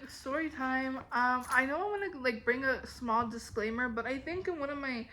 story time. I know I want to like bring a small disclaimer, but I think in one of my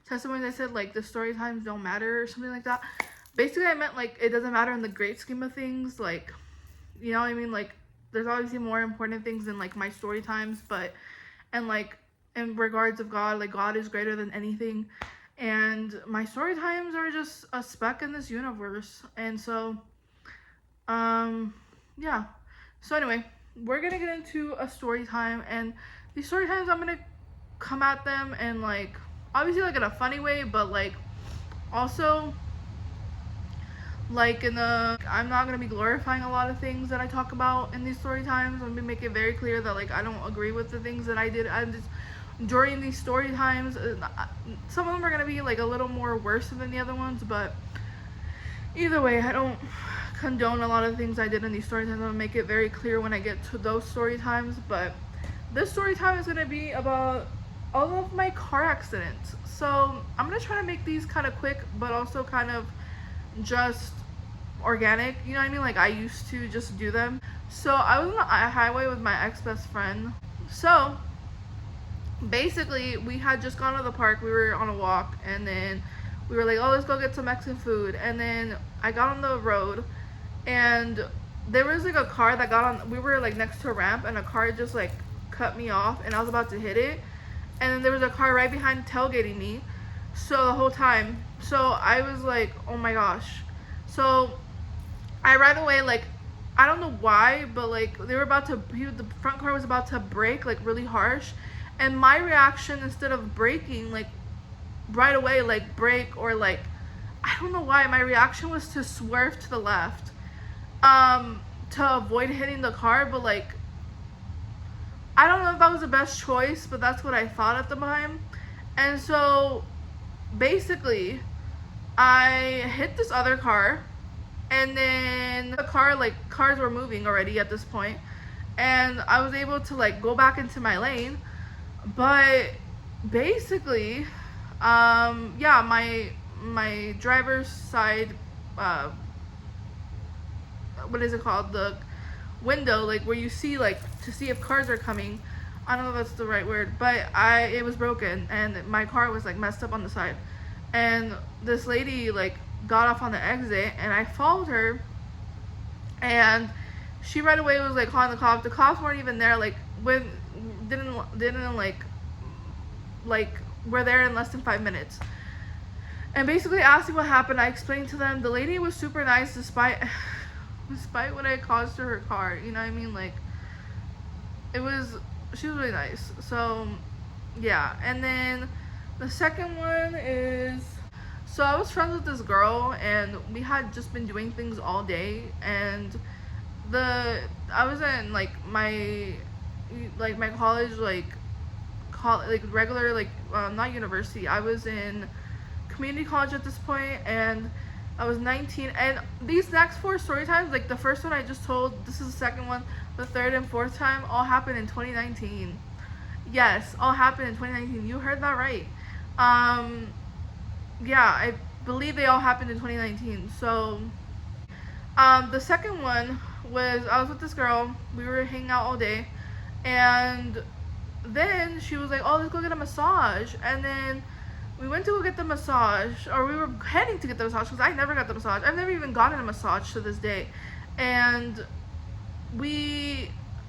testimonies I said like the story times don't matter or something like that. Basically, I meant like it doesn't matter in the great scheme of things. Like, you know what I mean? Like, there's obviously more important things than like my story times, but and like in regards of God, like God is greater than anything, and my story times are just a speck in this universe, and so um, yeah. So anyway, we're gonna get into a story time, and these story times I'm gonna come at them and like obviously like in a funny way, but like also like in a I'm not gonna be glorifying a lot of things that I talk about in these story times. I'm gonna make it very clear that like I don't agree with the things that I did. I'm just during these story times. Some of them are gonna be like a little more worse than the other ones, but either way, I don't condone a lot of things I did in these story times. I'm gonna make it very clear when I get to those story times. But this story time is gonna be about all of my car accidents. So I'm gonna try to make these kind of quick, but also kind of just organic. You know what I mean? Like I used to just do them. So I was on the highway with my ex best friend. So basically, we had just gone to the park. We were on a walk, and then we were like, "Oh, let's go get some Mexican food." And then I got on the road, and there was like a car that got on. We were like next to a ramp, and a car just like cut me off, and I was about to hit it. And then there was a car right behind tailgating me. So the whole time, so I was like, "Oh my gosh!" So I right away like. I don't know why, but like they were about to, the front car was about to brake like really harsh, and my reaction instead of braking like right away like brake or like I don't know why my reaction was to swerve to the left to avoid hitting the car, but like I don't know if that was the best choice, but that's what I thought at the time. And so basically I hit this other car, and then the car like cars were moving already at this point, and I was able to like go back into my lane. But basically yeah, my driver's side uh what is it called, the window like where you see like to see if cars are coming, I don't know if that's the right word, but it was broken, and my car was like messed up on the side, and this lady like got off on the exit, and I followed her, and she right away was like calling the cops. The cops weren't even there, like when didn't like were there in less than 5 minutes, and basically asked me what happened. I explained to them. The lady was super nice despite what I caused to her car. You know what I mean? Like she was really nice. So yeah. And then the second one is, so I was friends with this girl, and we had just been doing things all day, and I was in like my college like regular like not university. I was in community college at this point, and I was 19. And these next four story times, like the first one I just told, this is the second one, the third and fourth time, all happened in 2019. Yes, all happened in 2019. You heard that right. Yeah, I believe they all happened in 2019. So the second one was I was with this girl. We were hanging out all day, and then she was like, "Oh, let's go get a massage." And then we went to go get the massage, or we were heading to get the massage because I never got the massage. I've never even gotten a massage to this day. And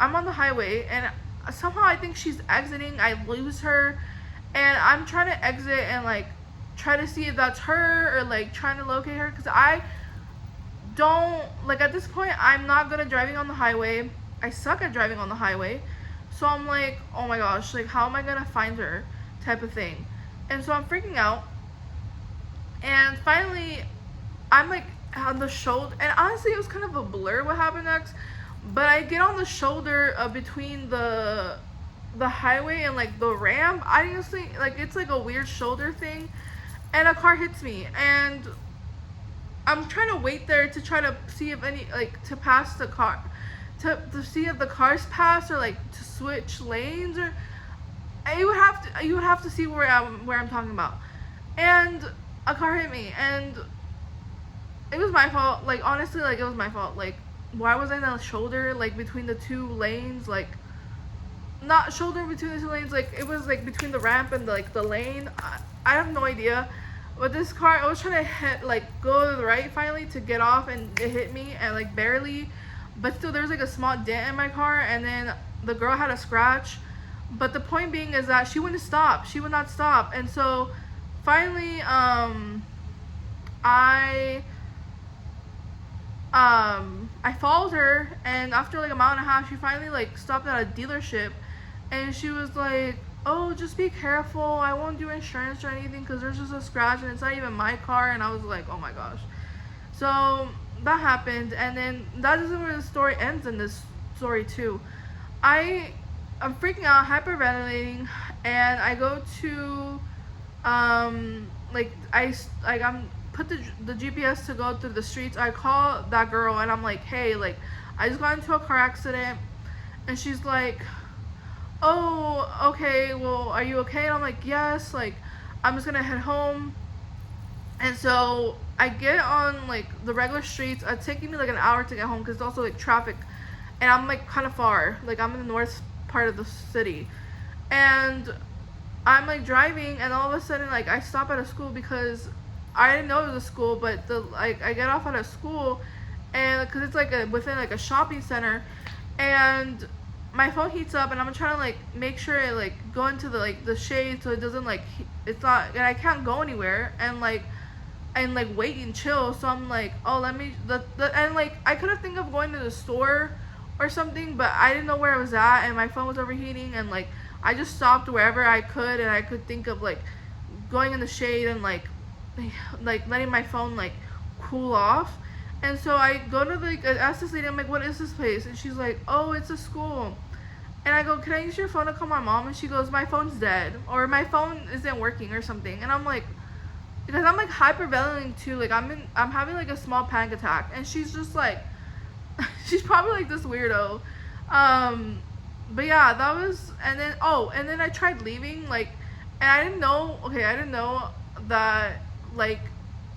I'm on the highway, and somehow I think she's exiting. I lose her, and I'm trying to exit and like try to see if that's her, or like trying to locate her, because I don't like at this point I'm not good at driving on the highway. I suck at driving on the highway. So I'm like, oh my gosh, like how am I gonna find her, type of thing. And so I'm freaking out. And finally, I'm like on the shoulder, and honestly it was kind of a blur what happened next, but I get on the shoulder between the highway and like the ramp. I honestly like it's like a weird shoulder thing, and a car hits me, and I'm trying to wait there to try to see if any like to pass the car, to see if the cars pass, or like to switch lanes, or you would have to see where I'm talking about. And a car hit me, and it was my fault. Like honestly, like it was my fault. Like why was I on the shoulder, like between the two lanes? Like not shoulder between the two lanes, like it was like between the ramp and like the lane. I have no idea. But this car, I was trying to hit, like go to the right finally to get off, and it hit me, and like barely, but still there's like a small dent in my car, and then the girl had a scratch. But the point being is that she wouldn't stop. She would not stop. And so finally, I followed her, and after like a mile and a half, she finally like stopped at a dealership, and she was like, oh, just be careful, I won't do insurance or anything because there's just a scratch and it's not even my car. And I was like, oh my gosh. So that happened, and then that isn't where the story ends in this story too. I'm freaking out, hyperventilating, and I go to I'm put the GPS to go through the streets. I call that girl and I'm like, hey, like I just got into a car accident. And she's like, oh, okay, well, are you okay? And I'm like, yes, like I'm just gonna head home. And so I get on like the regular streets. It's taking me like an hour to get home because it's also like traffic, and I'm like kind of far, like I'm in the north part of the city. And I'm like driving, and all of a sudden like I stop at a school because I didn't know it was a school, but I get off at a school, and because it's like within like a shopping center, and my phone heats up, and I'm trying to like make sure it like go into the shade so it doesn't like it's not, and I can't go anywhere, and wait and chill. So I'm like, oh, let me and like I could have think of going to the store or something, but I didn't know where I was at, and my phone was overheating, and like I just stopped wherever I could, and I could think of like going in the shade and like letting my phone like cool off. And so I go to I ask this lady, I'm like, what is this place? And she's like, oh, it's a school. And I go, can I use your phone to call my mom? And she goes, my phone's dead, or my phone isn't working or something. And I'm like, because I'm like hyperventilating too, like I'm having like a small panic attack, and she's just like she's probably like this weirdo. But yeah, that was, and then I tried leaving, like, and I didn't know that like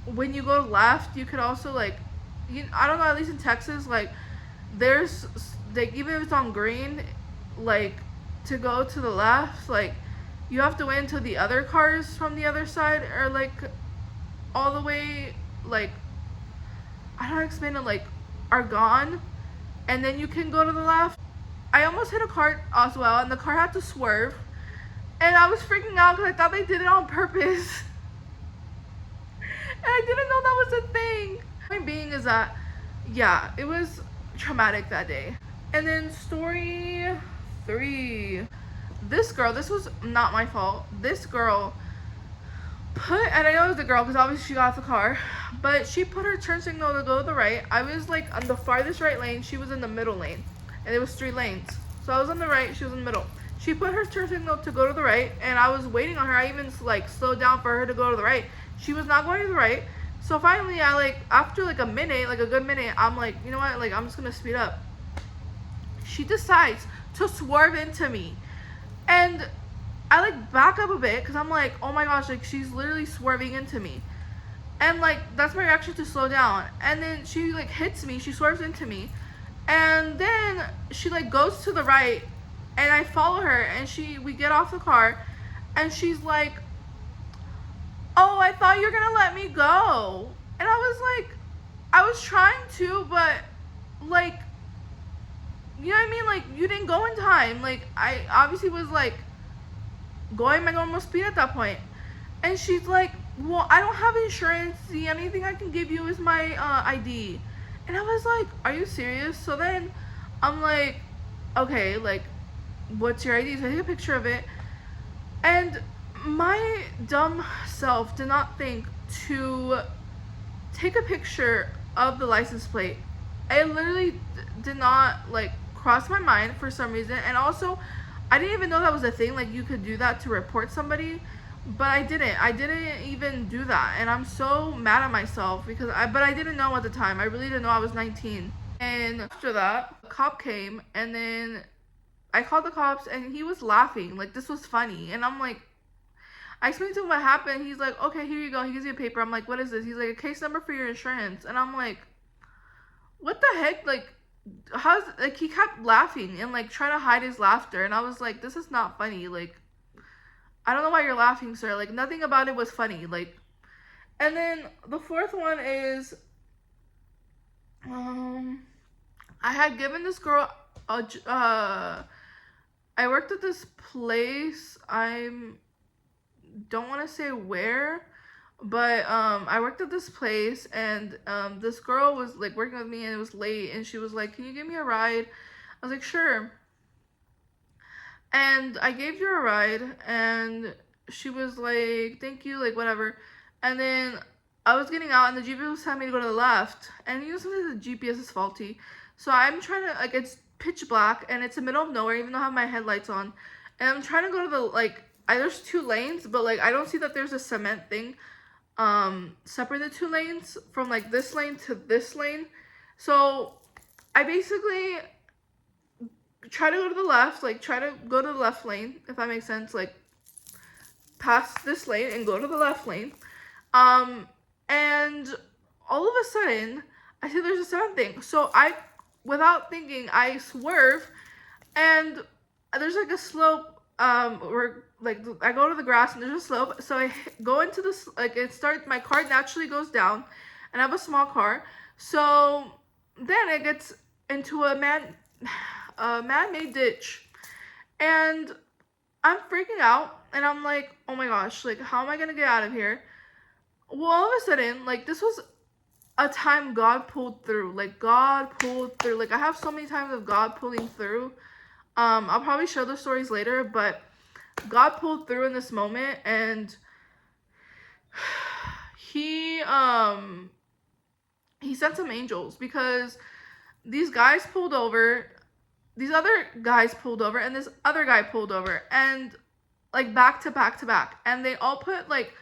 when you go left you could also like, I don't know, at least in Texas, like there's like, even if it's on green, like to go to the left, like you have to wait until the other cars from the other side are like all the way, like, I don't know how to explain it, like are gone, and then you can go to the left. I almost hit a car as well, and the car had to swerve, and I was freaking out because I thought they did it on purpose. And I didn't know that was a thing. Point being is that, yeah, it was traumatic that day. And then story 3. This girl, this was not my fault. This girl and I know it was the girl because obviously she got out the car, but she put her turn signal to go to the right. I was like on the farthest right lane. She was in the middle lane, and it was 3 lanes. So I was on the right, she was in the middle. She put her turn signal to go to the right, and I was waiting on her. I even like slowed down for her to go to the right. She was not going to the right. So finally, I like, after like a minute, like a good minute, I'm like, you know what, like I'm just gonna speed up. She decides to swerve into me, and I like back up a bit because I'm like, oh my gosh, like she's literally swerving into me, and like that's my reaction to slow down. And then she like hits me, she swerves into me, and then she like goes to the right, and I follow her, and we get off the car, and she's like, oh, I thought you were gonna let me go. And I was like, I was trying to, but like, you know what I mean, like you didn't go in time. Like I obviously was like going my normal speed at that point. And she's like, well, I don't have insurance, the only thing I can give you is my ID. And I was like, are you serious? So then I'm like, okay, like what's your ID? So I take a picture of it, and my dumb self did not think to take a picture of the license plate. It literally did not like cross my mind for some reason. And also, I didn't even know that was a thing, like you could do that to report somebody, but I didn't even do that, and I'm so mad at myself because but I didn't know at the time. I really didn't know I was 19. And after that, a cop came, and then I called the cops, and he was laughing like this was funny. And I'm like, I explained to him what happened. He's like, okay, here you go. He gives me a paper. I'm like, what is this? He's like, a case number for your insurance. And I'm like, what the heck? Like, how's like he kept laughing and like trying to hide his laughter, and I was like, this is not funny. Like, I don't know why you're laughing, sir. Like, nothing about it was funny. Like, and then the fourth one is, um, I had given this girl I worked at this place. I don't want to say where, but I worked at this place, and this girl was like working with me, and it was late, and she was like, "Can you give me a ride?" I was like, "Sure." And I gave her a ride, and she was like, "Thank you," like whatever. And then I was getting out, and the GPS was telling me to go to the left, and you know sometimes the GPS is faulty. So I'm trying to like it's pitch black, and it's the middle of nowhere, even though I have my headlights on, and I'm trying to go to the like there's two lanes, but like I don't see that there's a cement thing separate the two lanes from like this lane to this lane. So I basically try to go to the left, like try to go to the left lane, if that makes sense, like pass this lane and go to the left lane. And all of a sudden, I see there's a seven thing. So I, without thinking, I swerve, and there's like a slope, where like I go to the grass and there's a slope. So I go into this, like it starts, my car naturally goes down, and I have a small car. So then it gets into a man-made ditch, and I'm freaking out, and I'm like, oh my gosh, like how am I gonna get out of here? Well, all of a sudden, like this was a time God pulled through. Like God pulled through. Like I have so many times of God pulling through. I'll probably share the stories later, but God pulled through in this moment, and he he sent some angels, because these guys pulled over, these other guys pulled over, and this other guy pulled over, and like back to back to back, and they all put like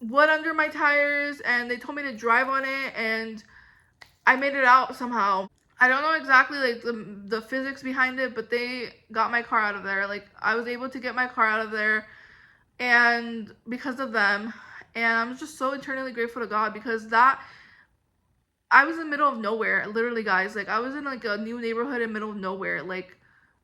wood under my tires, and they told me to drive on it, and I made it out somehow. I don't know exactly like the physics behind it, but they got my car out of there. Like I was able to get my car out of there, and because of them, and I'm just so eternally grateful to God, because that I was in the middle of nowhere, literally, guys. Like I was in like a new neighborhood in the middle of nowhere. Like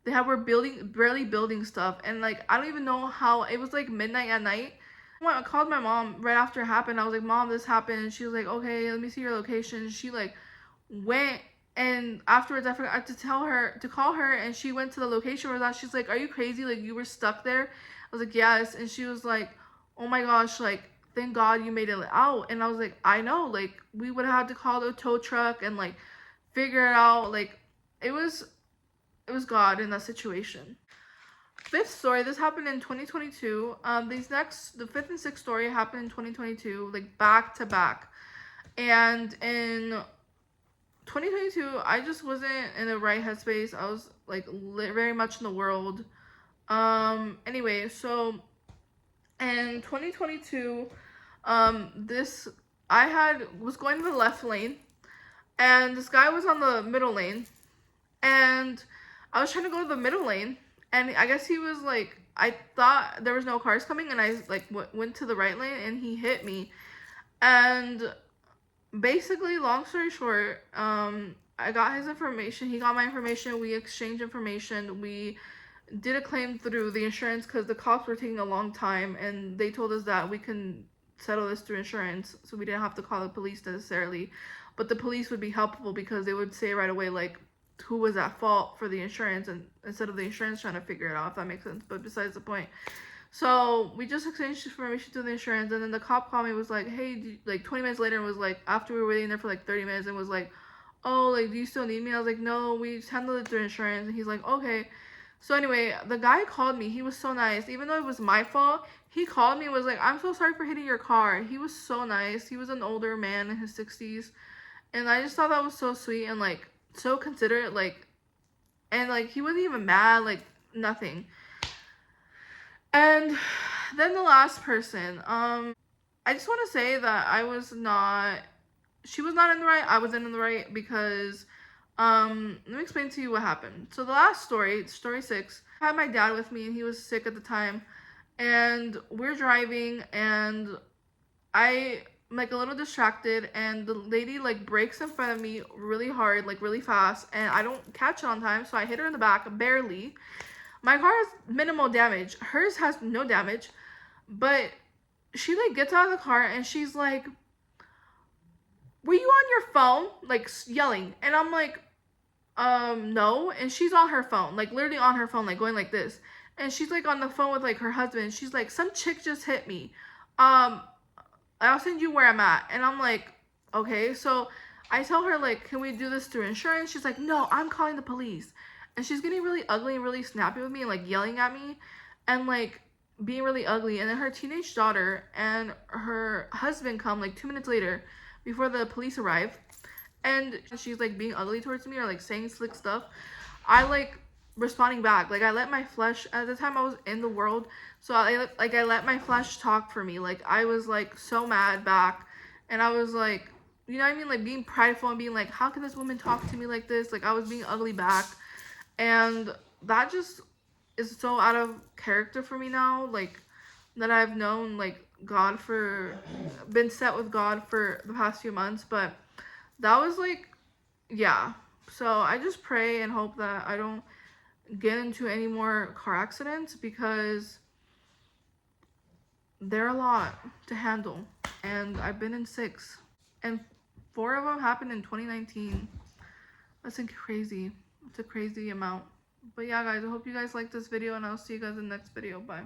were building, barely building stuff, and like I don't even know how. It was like midnight at night. I called my mom right after it happened. I was like, "Mom, this happened," and she was like, "Okay, let me see your location." She like went, and afterwards I forgot to tell her to call her, and she went to the location where that. She's like, "Are you crazy? Like you were stuck there?" I was like, "Yes," and she was like, "Oh my gosh, like thank God you made it out." And I was like, "I know, like we would have had to call the tow truck and like figure it out." Like it was God in that situation. Fifth story, this happened in 2022. The fifth and sixth story happened in 2022, like back to back. And in 2022, I just wasn't in the right headspace. I was like very much in the world. Anyway, so in 2022, this I had was going to the left lane, and this guy was on the middle lane, and I was trying to go to the middle lane, and I guess he was like, I thought there was no cars coming, and I like went to the right lane, and he hit me. And basically, long story short, I got his information, he got my information, we exchanged information, we did a claim through the insurance, because the cops were taking a long time, and they told us that we can settle this through insurance, so we didn't have to call the police necessarily. But the police would be helpful, because they would say right away like who was at fault for the insurance, and instead of the insurance trying to figure it out, if that makes sense. But besides the point, so we just exchanged information to the insurance, and then the cop called me, was like, "Hey," like 20 minutes later, and was like, after we were waiting there for like 30 minutes, and was like, "Oh, like do you still need me?" I was like, "No, we just handled it through insurance." And he's like, "Okay." So anyway, the guy called me. He was so nice. Even though it was my fault, he called me and was like, "I'm so sorry for hitting your car." He was so nice. He was an older man in his 60s. And I just thought that was so sweet, and like so considerate, like, and like he wasn't even mad, like nothing. And then the last person, I just want to say that she was not in the right, I wasn't in the right, because let me explain to you what happened. So the last story, story 6, I had my dad with me, and he was sick at the time, and we're driving, and I'm like a little distracted, and the lady like brakes in front of me really hard, like really fast, and I don't catch it on time, so I hit her in the back barely. My car has minimal damage. Hers has no damage, but she like gets out of the car and she's like, "Were you on your phone?" Like yelling, and I'm like, no. And she's on her phone, like literally on her phone, like going like this, and she's like on the phone with like her husband. She's like, "Some chick just hit me. Um, I'll send you where I'm at." And I'm like, okay. So I tell her, like, can we do this through insurance? She's like, "No, I'm calling the police." And she's getting really ugly and really snappy with me and like yelling at me and like being really ugly. And then her teenage daughter and her husband come like 2 minutes later before the police arrive. And she's like being ugly towards me or like saying slick stuff. I like responding back. Like I let my flesh, at the time I was in the world, so I let my flesh talk for me. Like I was like so mad back, and I was like, you know what I mean, like being prideful and being like, how can this woman talk to me like this? Like I was being ugly back, and that just is so out of character for me now. Like that I've known like God for, been set with God for the past few months, but that was like, yeah. So I just pray and hope that I don't get into any more car accidents, because they're a lot to handle, and I've been in 6, and 4 of them happened in 2019. That's crazy. It's a crazy amount. But yeah, guys, I hope you guys like this video, and I'll see you guys in the next video. Bye.